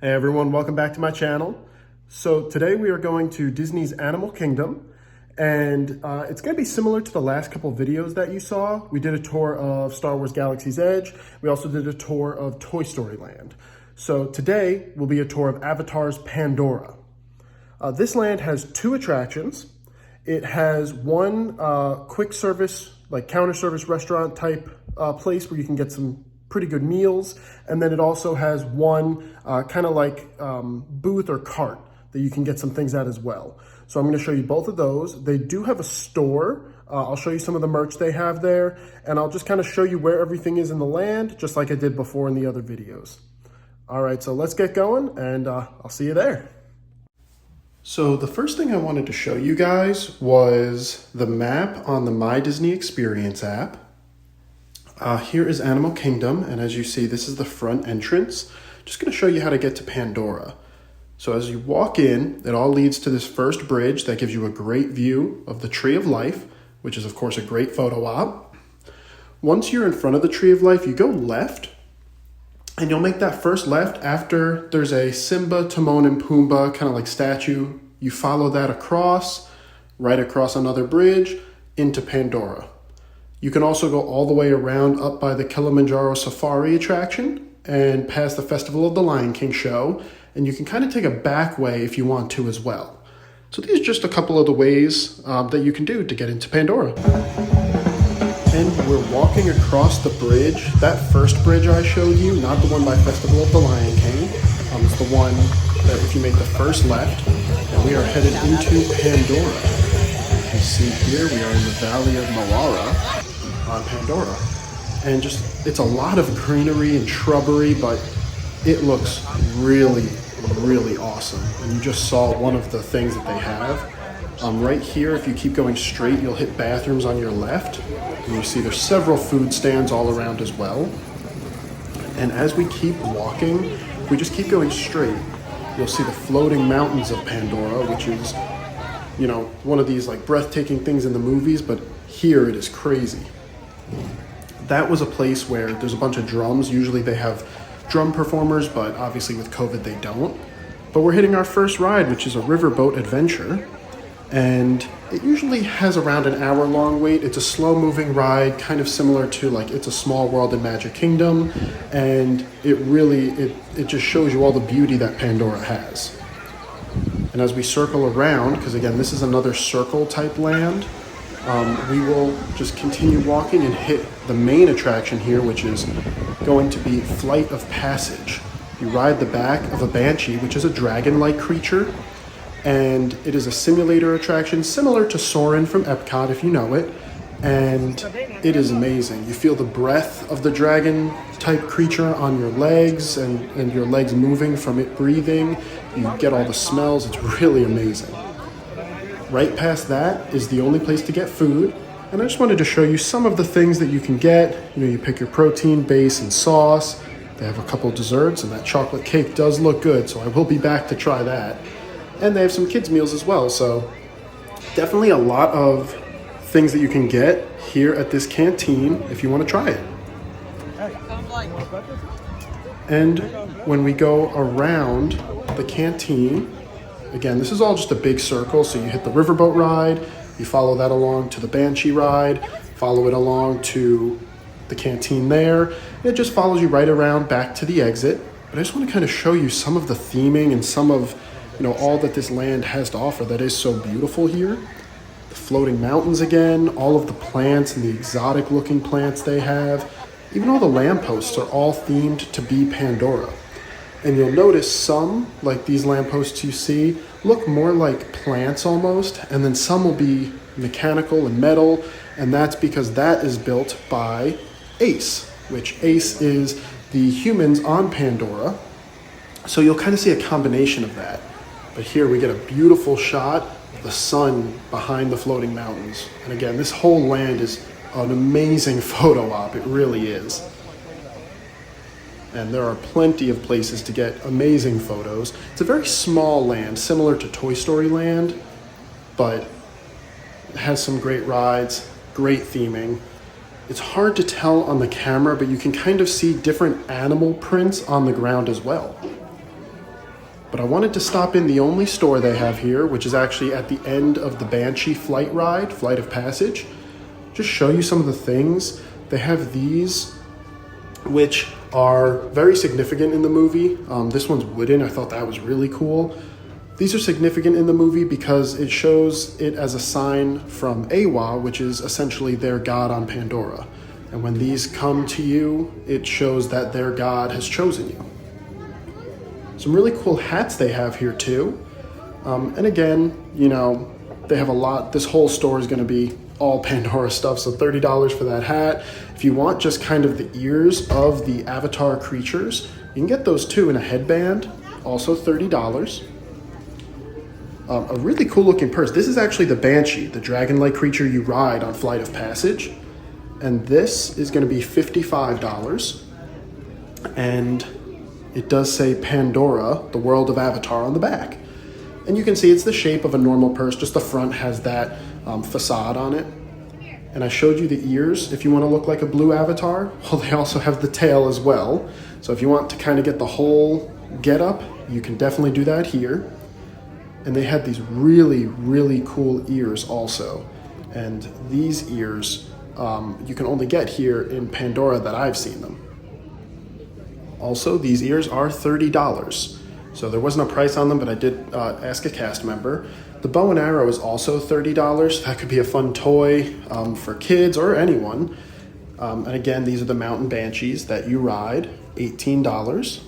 Hey everyone, welcome back to my channel. So today we are going to Disney's Animal Kingdom, and it's going to be similar to the last couple videos that you saw. We did a tour of Star Wars Galaxy's Edge. We also did a tour of Toy Story Land. So today will be a tour of Avatar's Pandora. This land has two attractions. It has one quick service, like counter service restaurant type place where you can get some pretty good meals. And then it also has one kind of like booth or cart that you can get some things at as well. So I'm going to show you both of those. They do have a store. I'll show you some of the merch they have there, and I'll just kind of show you where everything is in the land, just like I did before in the other videos. All right, so let's get going, and I'll see you there. So the first thing I wanted to show you guys was the map on the My Disney Experience app. Here is Animal Kingdom, and as you see, this is the front entrance. Just going to show you how to get to Pandora. So as you walk in, it all leads to this first bridge that gives you a great view of the Tree of Life, which is of course a great photo op. Once you're in front of the Tree of Life, you go left, and you'll make that first left after there's a Simba, Timon, and Pumbaa kind of like statue. You follow that across, right across another bridge, into Pandora. You can also go all the way around up by the Kilimanjaro Safari attraction and past the Festival of the Lion King show, and you can kind of take a back way if you want to as well. So these are just a couple of the ways that you can do to get into Pandora. And we're walking across the bridge, that first bridge I showed you, not the one by Festival of the Lion King. It's the one that if you make the first left, and we are headed into Pandora. You see here, we are in the Valley of Moara on Pandora. And just, it's a lot of greenery and shrubbery, but it looks really, really awesome. And you just saw one of the things that they have. Right here, if you keep going straight, you'll hit bathrooms on your left. And you see there's several food stands all around as well. And as we keep walking, if we just keep going straight, you'll see the floating mountains of Pandora, which is, you know, one of these like breathtaking things in the movies, but here it is crazy. That was a place where there's a bunch of drums. Usually they have drum performers, but obviously with COVID they don't. But we're hitting our first ride, which is a Riverboat Adventure. And it usually has around an hour-long wait. It's a slow-moving ride, kind of similar to like It's a Small World in Magic Kingdom. And it really, it just shows you all the beauty that Pandora has. And as we circle around, because again, this is another circle type land, we will just continue walking and hit the main attraction here, which is going to be Flight of Passage. You ride the back of a Banshee, which is a dragon-like creature, and it is a simulator attraction similar to Soarin' from Epcot, if you know it, and it is amazing. You feel the breath of the dragon-type creature on your legs, and your legs moving from it breathing. You get all the smells. It's really amazing. Right past that is the only place to get food, and I just wanted to show you some of the things that you can get. You know, you pick your protein, base, and sauce. They have a couple desserts, and that chocolate cake does look good, so I will be back to try that. And they have some kids' meals as well, so definitely a lot of things that you can get here at this canteen if you want to try it. And when we go around the canteen, again, this is all just a big circle, so you hit the riverboat ride, you follow that along to the Banshee ride, follow it along to the canteen there, and it just follows you right around back to the exit. But I just want to kind of show you some of the theming and some of, you know, all that this land has to offer that is so beautiful here. The floating mountains again, all of the plants and the exotic looking plants they have, even all the lampposts are all themed to be Pandora. And you'll notice some, like these lampposts you see, look more like plants almost, and then some will be mechanical and metal, and that's because that is built by Ace, which Ace is the humans on Pandora. So you'll kind of see a combination of that. But here we get a beautiful shot of the sun behind the floating mountains. And again, this whole land is an amazing photo op, it really is. And there are plenty of places to get amazing photos. It's a very small land, similar to Toy Story Land, but it has some great rides, great theming. It's hard to tell on the camera, but you can kind of see different animal prints on the ground as well. But I wanted to stop in the only store they have here, which is actually at the end of the Banshee flight of passage. Just show you some of the things. They have these, which are very significant in the movie. This one's wooden. I thought that was really cool. These are significant in the movie because it shows it as a sign from Awa, which is essentially their god on Pandora. And when these come to you, it shows that their god has chosen you. Some really cool hats they have here too. And again, you know, they have a lot. This whole store is going to be all Pandora stuff, so $30 for that hat. If you want just kind of the ears of the avatar creatures, you can get those too in a headband, also $30. A really cool looking purse. This is actually the Banshee, the dragon-like creature you ride on Flight of Passage. And this is going to be $55. And it does say Pandora, the world of Avatar on the back. And you can see it's the shape of a normal purse, just the front has that facade on it. And I showed you the ears if you want to look like a blue avatar. Well, they also have the tail as well. So if you want to kind of get the whole getup, you can definitely do that here. And they had these really, really cool ears also. And these ears, you can only get here in Pandora that I've seen them. Also, these ears are $30. So there wasn't a price on them, but I did ask a cast member. The bow and arrow is also $30. That could be a fun toy for kids or anyone. And again, these are the mountain banshees that you ride, $18.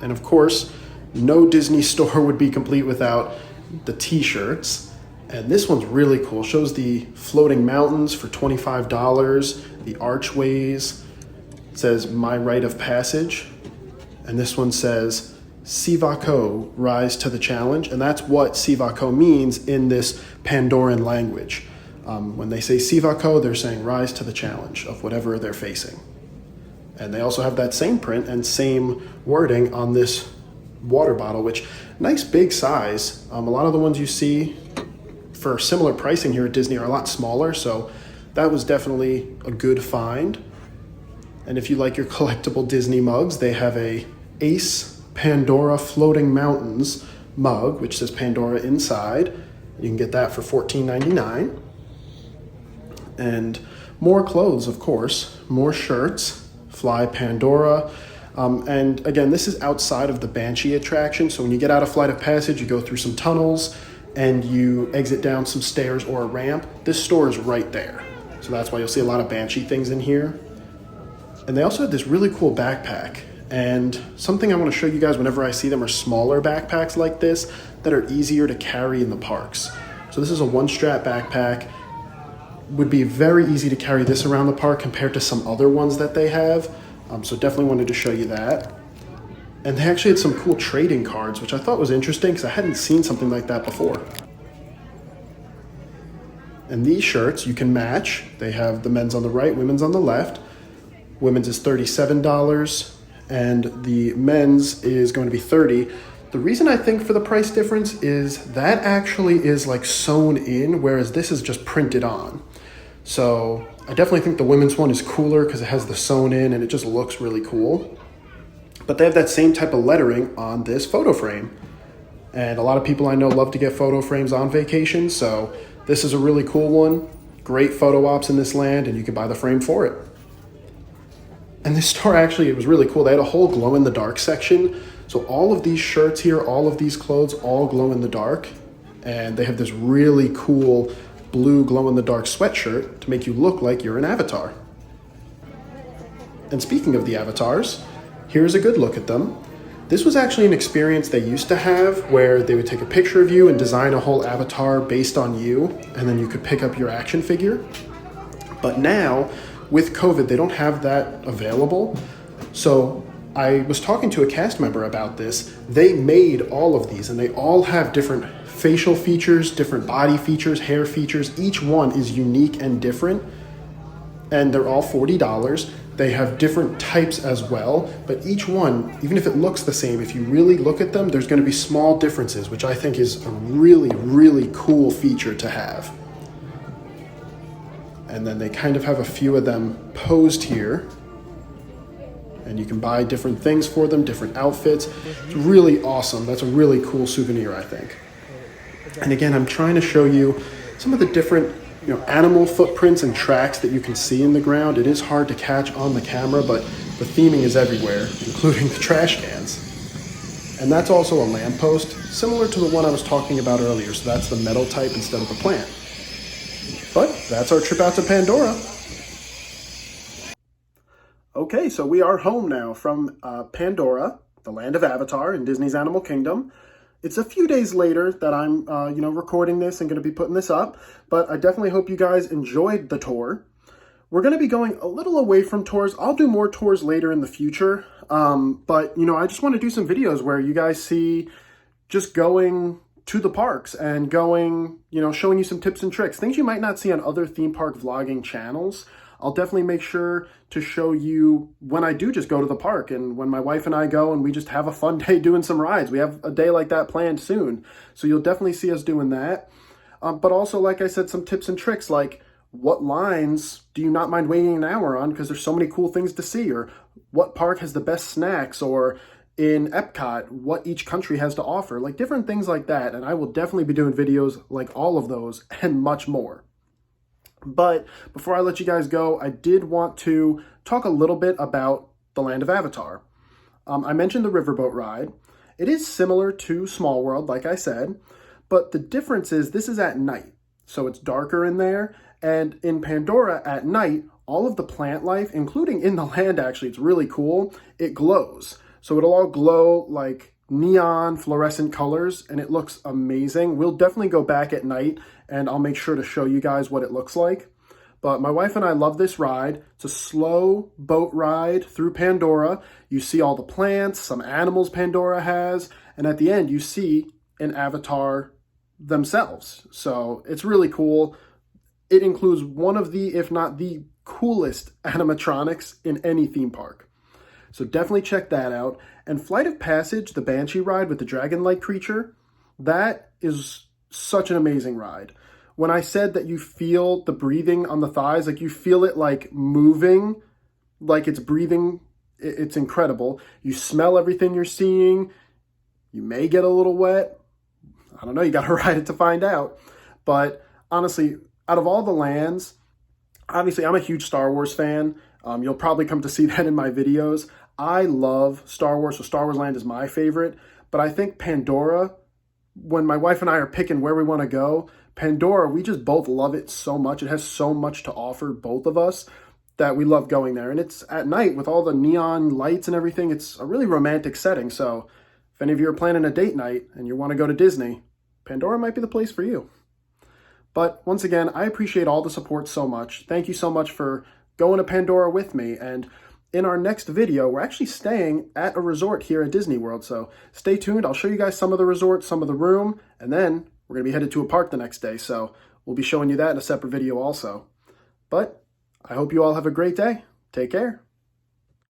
And of course, no Disney store would be complete without the t-shirts. And this one's really cool. Shows the floating mountains for $25, the archways. It says My Rite of Passage. And this one says Sivako, rise to the challenge. And that's what Sivako means in this Pandoran language. When they say Sivako, they're saying rise to the challenge of whatever they're facing. And they also have that same print and same wording on this water bottle, which nice big size. A lot of the ones you see for similar pricing here at Disney are a lot smaller, so that was definitely a good find. And if you like your collectible Disney mugs, they have a Ace Pandora Floating Mountains mug, which says Pandora inside. You can get that for $14.99. And more clothes, of course, more shirts, Fly Pandora. And again, this is outside of the Banshee attraction. So when you get out of Flight of Passage, you go through some tunnels and you exit down some stairs or a ramp. This store is right there. So that's why you'll see a lot of Banshee things in here. And they also have this really cool backpack. And something I want to show you guys whenever I see them are smaller backpacks like this that are easier to carry in the parks. So this is a one-strap backpack. Would be very easy to carry this around the park compared to some other ones that they have. So definitely wanted to show you that. And they actually had some cool trading cards, which I thought was interesting because I hadn't seen something like that before. And these shirts you can match. They have the men's on the right, women's on the left. Women's is $37 and the men's is going to be $30. The reason I think for the price difference is that actually is like sewn in, whereas this is just printed on. So I definitely think the women's one is cooler because it has the sewn in and it just looks really cool. But they have that same type of lettering on this photo frame. And a lot of people I know love to get photo frames on vacation, so this is a really cool one. Great photo ops in this land, and you can buy the frame for it. And this store actually, it was really cool. They had a whole glow-in-the-dark section. So all of these shirts here, all of these clothes, all glow in the dark. And they have this really cool blue glow-in-the-dark sweatshirt to make you look like you're an avatar. And speaking of the avatars, here's a good look at them. This was actually an experience they used to have where they would take a picture of you and design a whole avatar based on you, and then you could pick up your action figure. But now, with COVID, they don't have that available. So I was talking to a cast member about this. They made all of these, and they all have different facial features, different body features, hair features. Each one is unique and different, and they're all $40. They have different types as well, but each one, even if it looks the same, if you really look at them, there's going to be small differences, which I think is a really, really cool feature to have. And then they kind of have a few of them posed here. and you can buy different things for them, different outfits. It's really awesome. That's a really cool souvenir, I think. And again, I'm trying to show you some of the different animal footprints and tracks that you can see in the ground. It is hard to catch on the camera, but the theming is everywhere, including the trash cans. And that's also a lamppost, similar to the one I was talking about earlier. So that's the metal type instead of the plant. But that's our trip out to Pandora. Okay, so we are home now from Pandora, the land of Avatar in Disney's Animal Kingdom. It's a few days later that I'm, recording this and going to be putting this up, but I definitely hope you guys enjoyed the tour. We're going to be going a little away from tours. I'll do more tours later in the future, but, I just want to do some videos where you guys see just going to the parks and going, showing you some tips and tricks, things you might not see on other theme park vlogging channels. I'll definitely make sure to show you when I do just go to the park and when my wife and I go and we just have a fun day doing some rides. We have a day like that planned soon. So you'll definitely see us doing that. But also, like I said, some tips and tricks like what lines do you not mind waiting an hour on because there's so many cool things to see, or what park has the best snacks, or in Epcot, what each country has to offer, like different things like that. And I will definitely be doing videos like all of those and much more. But before I let you guys go, I did want to talk a little bit about the Land of Avatar. I mentioned the Riverboat ride. It is similar to Small World, like I said, but the difference is this is at night. So it's darker in there. And in Pandora at night, all of the plant life, including in the land, actually, it's really cool. It glows. So it'll all glow like neon fluorescent colors, and it looks amazing. We'll definitely go back at night and I'll make sure to show you guys what it looks like. But my wife and I love this ride. It's a slow boat ride through Pandora. You see all the plants, some animals Pandora has, and at the end you see an avatar themselves. So it's really cool. It includes one of the, if not the coolest animatronics in any theme park. So definitely check that out. And Flight of Passage, the Banshee ride with the dragon-like creature, that is such an amazing ride. When I said that you feel the breathing on the thighs, like you feel it like moving, like it's breathing, it's incredible. You smell everything you're seeing. You may get a little wet. I don't know, you got to ride it to find out. But honestly, out of all the lands, obviously I'm a huge Star Wars fan. You'll probably come to see that in my videos. I love Star Wars, so Star Wars Land is my favorite. But I think Pandora, when my wife and I are picking where we want to go, Pandora, we just both love it so much. It has so much to offer, both of us, that we love going there. And it's at night with all the neon lights and everything. It's a really romantic setting. So if any of you are planning a date night and you want to go to Disney, Pandora might be the place for you. But once again, I appreciate all the support so much. Thank you so much for going to Pandora with me. And in our next video, we're actually staying at a resort here at Disney World. So stay tuned. I'll show you guys some of the resort, some of the room, and then we're going to be headed to a park the next day. So we'll be showing you that in a separate video also. But I hope you all have a great day. Take care.